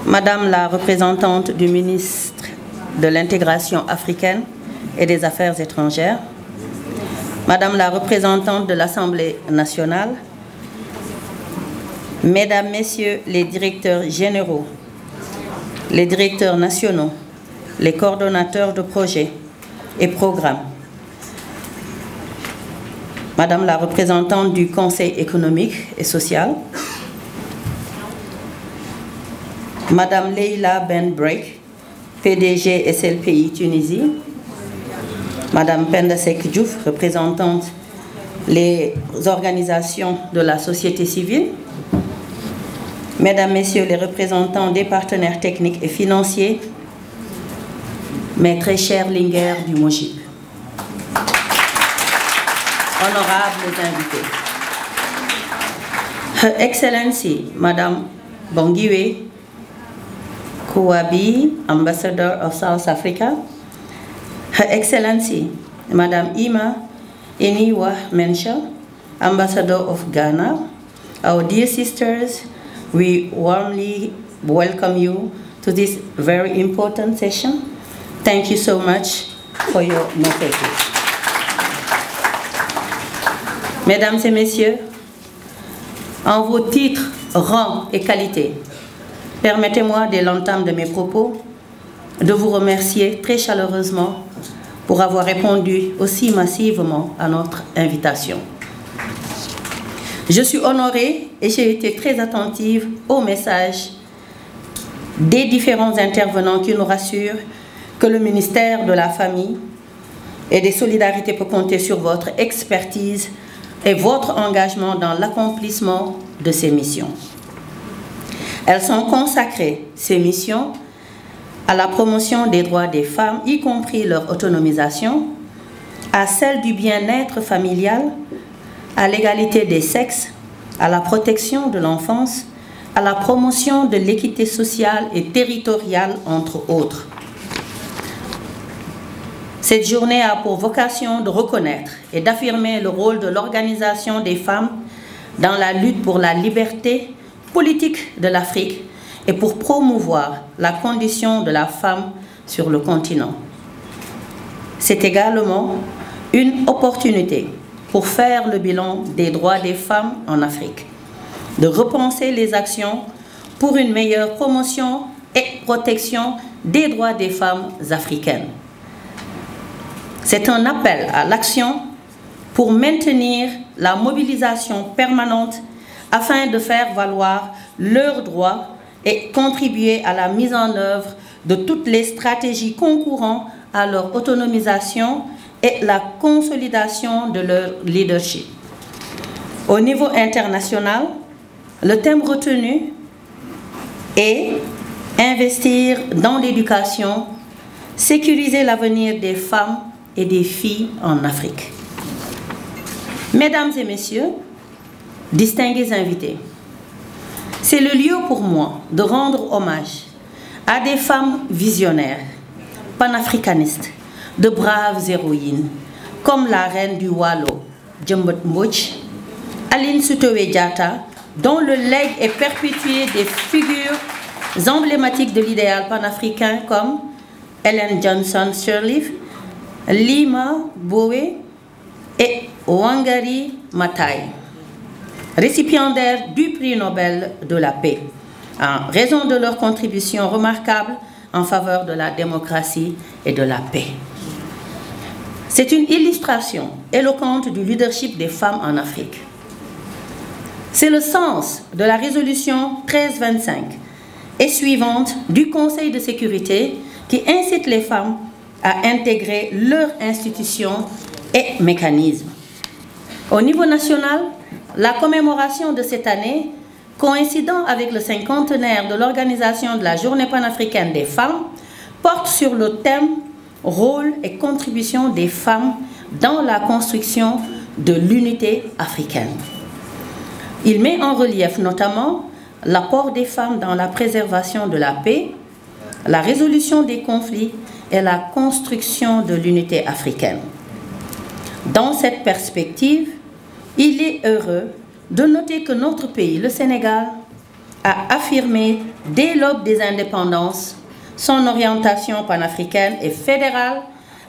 Madame la représentante du ministre de l'Intégration africaine et des Affaires étrangères, Madame la représentante de l'Assemblée nationale, Mesdames, Messieurs les directeurs généraux, les directeurs nationaux, les coordonnateurs de projets et programmes, Madame la représentante du Conseil économique et social, Madame Leila Ben Break, PDG SLPI Tunisie, Madame Penda Seck Diouf, représentante les organisations de la société civile, Mesdames, Messieurs les représentants des partenaires techniques et financiers, mes très chers Linguères du Mojib, honorables invités, Her Excellency Madame Bongiwe Kouabi, Ambassador of South Africa, Her Excellency Madame Ima Eniwa Mensah, Ambassador of Ghana, our dear sisters, we warmly welcome you to this very important session. Thank you so much for your notice. Mesdames et Messieurs, en vos titres, rangs et qualités, permettez-moi, dès l'entame de mes propos, de vous remercier très chaleureusement pour avoir répondu aussi massivement à notre invitation. Je suis honorée et j'ai été très attentive aux messages des différents intervenants qui nous rassurent que le ministère de la Famille et des Solidarités peut compter sur votre expertise et votre engagement dans l'accomplissement de ces missions. Elles sont consacrées, ces missions, à la promotion des droits des femmes, y compris leur autonomisation, à celle du bien-être familial, à l'égalité des sexes, à la protection de l'enfance, à la promotion de l'équité sociale et territoriale, entre autres. Cette journée a pour vocation de reconnaître et d'affirmer le rôle de l'Organisation des femmes dans la lutte pour la liberté politique de l'Afrique et pour promouvoir la condition de la femme sur le continent. C'est également une opportunité pour faire le bilan des droits des femmes en Afrique, de repenser les actions pour une meilleure promotion et protection des droits des femmes africaines. C'est un appel à l'action pour maintenir la mobilisation permanente afin de faire valoir leurs droits et contribuer à la mise en œuvre de toutes les stratégies concourant à leur autonomisation et la consolidation de leur leadership. Au niveau international, le thème retenu est investir dans l'éducation, sécuriser l'avenir des femmes et des filles en Afrique. Mesdames et messieurs, distingués invités, c'est le lieu pour moi de rendre hommage à des femmes visionnaires, panafricanistes, de braves héroïnes, comme la reine du Wallo, Djembot Mbodj, Aline Sitoé Diatta, dont le legs est perpétué des figures emblématiques de l'idéal panafricain comme Ellen Johnson Sirleaf, Lima Bowe et Wangari Maathai, récipiendaires du prix Nobel de la paix, en raison de leur contribution remarquable en faveur de la démocratie et de la paix. C'est une illustration éloquente du leadership des femmes en Afrique. C'est le sens de la résolution 1325 et suivante du Conseil de sécurité qui incite les femmes à intégrer leurs institutions et mécanismes. Au niveau national, la commémoration de cette année, coïncidant avec le cinquantenaire de l'organisation de la Journée panafricaine des femmes, porte sur le thème « Rôle et contribution des femmes dans la construction de l'unité africaine ». Il met en relief notamment l'apport des femmes dans la préservation de la paix, la résolution des conflits et la construction de l'unité africaine. Dans cette perspective, il est heureux de noter que notre pays, le Sénégal, a affirmé dès l'aube des indépendances son orientation panafricaine et fédérale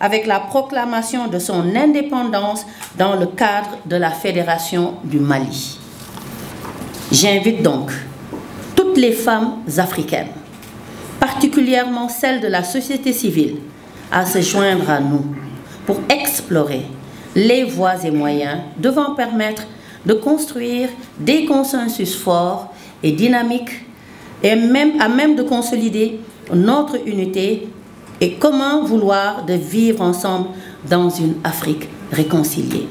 avec la proclamation de son indépendance dans le cadre de la Fédération du Mali. J'invite donc toutes les femmes africaines, particulièrement celles de la société civile, à se joindre à nous pour explorer les voies et moyens devant permettre de construire des consensus forts et dynamiques et à même de consolider notre unité et comment vouloir de vivre ensemble dans une Afrique réconciliée.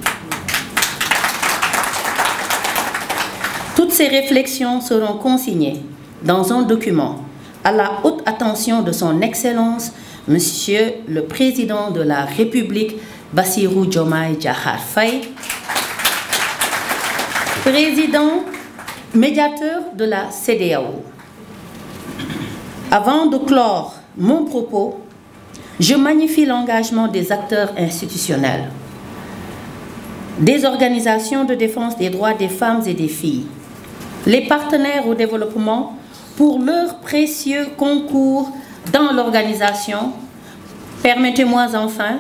Toutes ces réflexions seront consignées dans un document à la haute attention de son Excellence, Monsieur le Président de la République, Bassirou Diomaye Diakhar Faye, Président médiateur de la CEDEAO. Avant de clore mon propos, je magnifie l'engagement des acteurs institutionnels, des organisations de défense des droits des femmes et des filles, les partenaires au développement pour leur précieux concours dans l'organisation. Permettez-moi enfin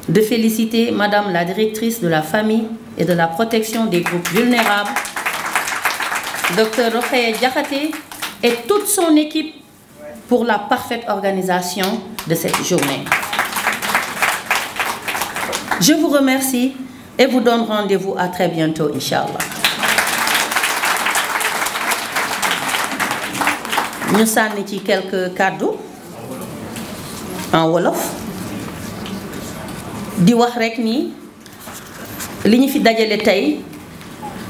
de féliciter Madame la directrice de la famille et de la protection des groupes vulnérables, Dr Rokhaya Diakhaté, et toute son équipe pour la parfaite organisation de cette journée. Je vous remercie et vous donne rendez-vous à très bientôt, Inch'Allah. Nous sànni ci quelques cadeaux en wolof di wax rek ni li ñu fi dajale tey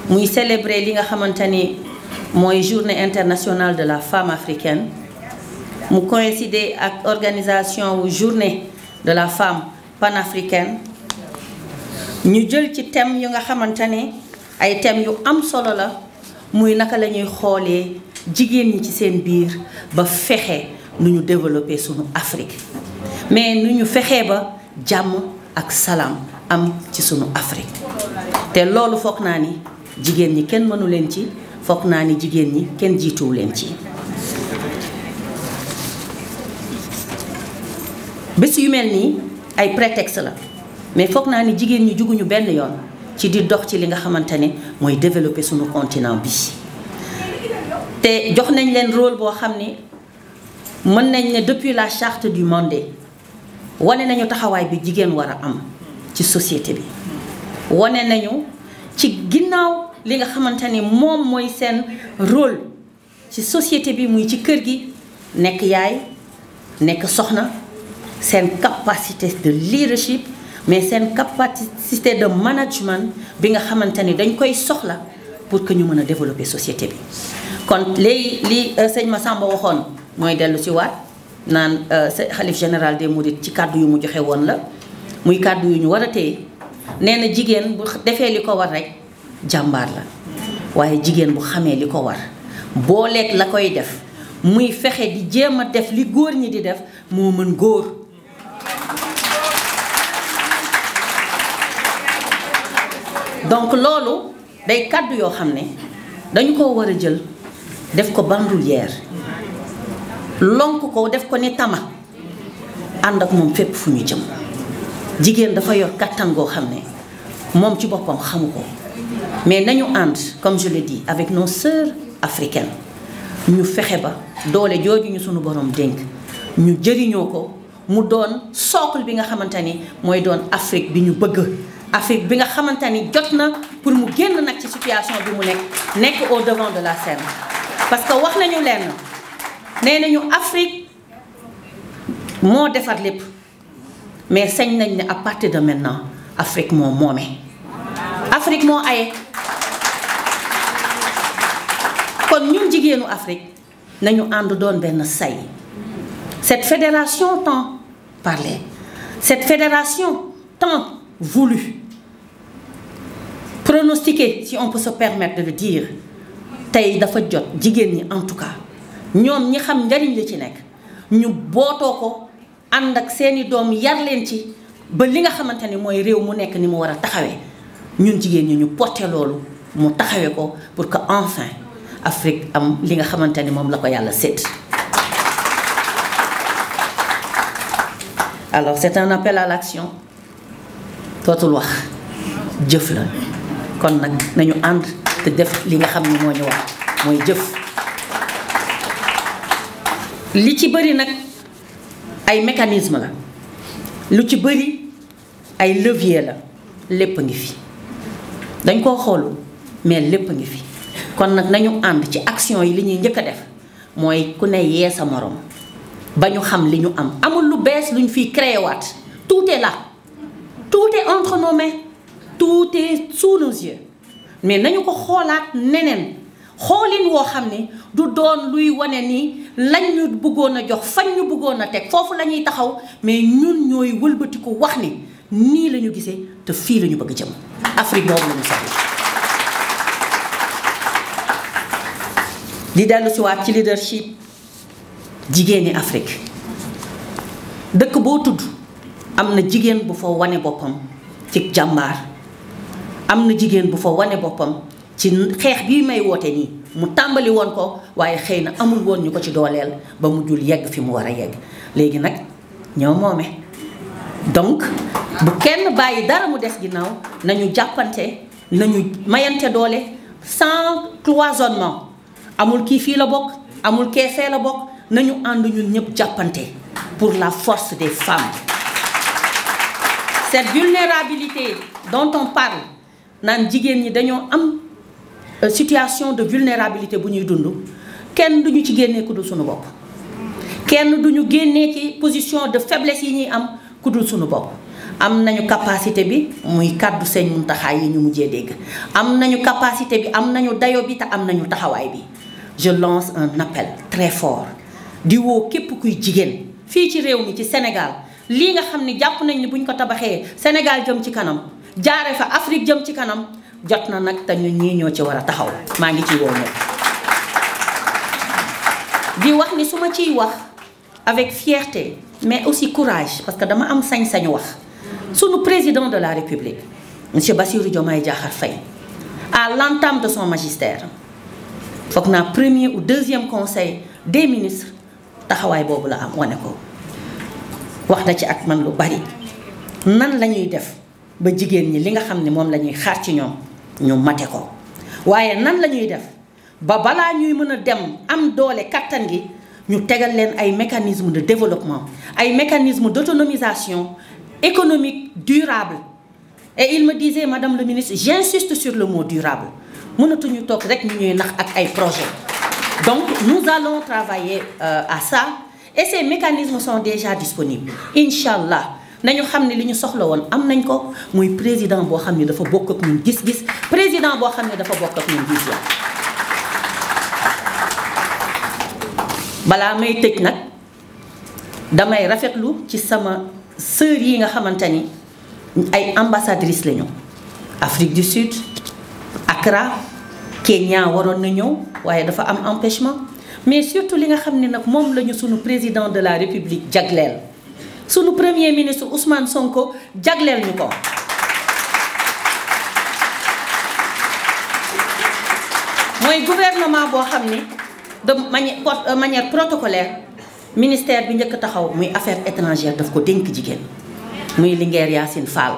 muy célébrer li nga xamantani mooy journée internationale de la femme africaine mu coïncider ak organisation journée de la femme panafricaine ñu jël ci thème yu nga xamantani ay thèmes yu am solo la muy naka lañuy xoolee jigéen ñi ci seen biir ba fexe nu ñu développer sunu Afrique mais nu ñu fexee ba jàmm ak salaam am ci sunu Afrique te loolu foog naa ni jigéen ñi kenn mënu leen ci foog naa ni jigéen ñi kenn jiituwu leen ci. bés yu mel nii ay prétexte la mais foog naa ni jigéen ñi juguñu benn yoon ci di dox ci li nga xamante ne mooy développer sunu continent bi. te jox nañ leen rôle boo xam ni mën nañ ne depuis la charte du Mandé wane nañu taxawaay bi jigéen war a am ci société bi wane nañu ci ginnaaw li nga xamante ni moom mooy seen rôle ci société bi muy ci kër gi nekk yaay nekk soxna seen capacité de leadership mais seen capacité de management bi nga xamante ni dañ koy soxla pour que ñu mën a développer société bi. kon léegi li sëñ Massamba waxoon mooy dellu ci waat naan xalif général des mourides ci kàddu yu mu joxe woon la muy kàddu yu ñu war a téye nee na jigéen bu defee li ko war rek jàmbaar la waaye jigéen bu xamee li ko war booleeg la koy def muy fexe di jéem a def li góor ñi di def moo mën góor. donc loolu day kàddu yoo xam ne dañu ko war a jël def ko bandoulière lonk ko def ko ni tama ànd ak moom fépp fu ñu jëm jigéen dafa yor kàttan goo xam ne moom ci boppam xamu ko mais nañu ànd comme je le dis avec nos sœurs africaines ñu fexe ba doole jooju ñu sunu borom dénk ñu jëriñoo ko mu doon socle bi nga xamante ni mooy doon Afrique bi ñu bëgg Afrique bi nga xamante ni jot na pour mu génn nag ci situation bi mu nekk au devant de la scène. parce que wax nañu leen nee nañu Afrique moo defar lépp mais sañ nañ ne à partir de maintenant Afrique moo moome Afrique moo aye kon ñun jigéenu Afrique nañu ànd doon benn say. Cette fédération tant parlée, cette fédération tant voulue, pronostiquée, si on peut se permettre de le dire, tey dafa jot jigéen ñi en tout cas ñoom ñi xam njariñ li ci nekk ñu bootoo ko ànd ak seeni doom yar leen ci ba li nga xamante ni mooy réew mu nekk ni mu war a taxawee ñun jigéen ñi ñu porté loolu mu taxawee ko pour que enfin Afrique am li nga xamante ni moom la ko yàlla sédd. Alors c'est un appel à l'action dootul wax jëf la kon nag nañu ànd te def li nga xam ni moo ñu wax mooy jëf. li ci bëri nag ay mécanisme la lu ci bëri ay levier la lépp ngi fi dañ koo xoolul mais lépp ngi fi kon nag nañu ànd ci action yi li ñuy njëkk a def mooy ku ne yee sa morom ba ñu xam li ñu am amul lu bees luñ fiy créé waat tout est là tout est entre nos mains tout est sous nos yeux mais nañu ko xoolaat neneen xoolin woo xam ne du doon luy wane ni lañ ñu bëggoon a jox fañ ñu bëggoon a teg foofu la ñuy taxaw mais ñun ñooy wëlbatiku wax ni nii la ñu gisee te fii la ñu bëgg jëm Afrique boobu la ñu soxla. di dellu si waat ci leadership jigéeni Afrique dëkk boo tudd am na jigéen bu fa wane boppam ci jàmbaar am na jigéen bu fa wane boppam ci xeex bii may woote nii mu tàmbali woon ko waaye xëy na amul woon ñu ko ci dooleel ba mu jul yegg fi mu war a yegg léegi nag ñoo moome donc bu kenn bàyyi dara mu des ginnaaw nañu jàppante nañu mayante doole sans cloisonnement amul kii fii la bokk amul kee fee la bokk nañu ànd ñun ñëpp jàppante pour la force des femmes. Cette vulnérabilité dont on parle naan jigéen ñi dañoo am situation de vulnérabilité bu ñuy dund kenn duñu ci génnee ku dul suñu bopp kenn duñu génnee ci position de faiblesse yi ñuy am ku dul suñu bopp am nañu capacité bi muy kàddu Sëñ Muntaxa yi ñu mujjee dégg am nañu capacité bi am nañu dayo bi te am nañu taxawaay bi je lance un appel très fort di woo képp kuy jigéen fii ci réew mi ci Sénégal lii nga xam ni jàpp nañ ni buñ ko tabaxee Sénégal jëm ci kanam jaare fa Afrique jëm ci kanam jot na nag te ñun ñii ñoo ci war a taxaw maa ngi ci woo ñëpp di wax ni su ma ciy wax avec fierté mais aussi courage parce que dama am sañ-sañu wax sunu président de la République monsieur Bassirou Diomaye Diakhar Faye à l'entame de son magistère foog naa premier ou deuxième conseil des ministres taxawaay boobu la am wane ko wax na ci ak man lu bari nan la ñuy def ba jigéen ñi li nga xam ne moom la ñuy xaar ci ñoom ñu mate ko waaye nan la ñuy def ba balaa ñuy mën a dem am doole kattan gi ñu tegal leen ay mécanismes de développement ay mécanismes d'autonomisation économique durable et il me disait madame le ministre j'insiste sur le mot durable mënatuñu toog rek ñu ñuy nax ak ay projets donc nous allons travailler à ça et ces mécanismes sont déjà disponibles Inch'Allah nañu xam ne li ñu soxla woon am nañ ko muy président boo xam ne dafa bokk ak ñun gis-gis président boo xam ne dafa bokk ak ñun vision. balaa may tëj nag damay rafetlu ci sama sœur yi nga xamante ni ay ambassadrices lañu Afrique du Sud Accra Kenya waroon na ñëw waaye dafa am empêchement mais surtout li nga xam ne nag moom lañu sunu président de la République jagleel. sunu premier ministre Ousmane Sonko jagleel ñu ko mooy gouvernement boo xam ni de manière protocolaire ministère bi njëkk taxaw muy affaires étrangères daf ko dénk jigéen muy Linguère Yacine Fall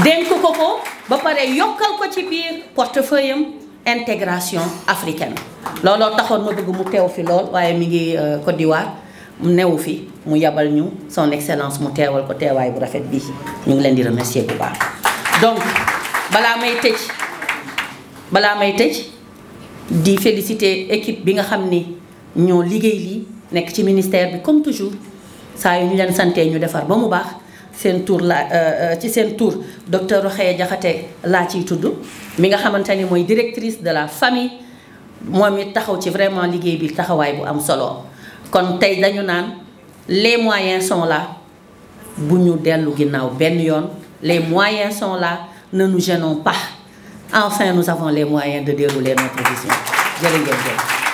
dénk ko ba pare yokkal ko ci biir portefeuille am intégration africaine looloo taxoon ma bëgg mu teew fi lool waaye mi ngi Côte d'Ivoire mu newu fi mu yabal ñu son excellence mu teewal ko teewaay bu rafet bi ñu ngi leen di remercier bu baax donc balaa may tëj di féliciter équipe bi nga xam ni ñoo liggéey lii nekk ci ministère bi comme toujours saa yu ñu leen santee ñu defar ba mu baax seen tour la ci seen tour docteur Rokhaya Diakhaté laa ciy tudd mi nga xamante ni mooy directrice de la famille moom it taxaw ci vraiment liggéey bi taxawaay bu am solo kon tey dañu naan les moyens sont là bu ñu dellu ginnaaw benn yoon les moyens sont là ne nous gênons pas enfin nous avons les moyens de dérouler notre vision jërë ngeen jëf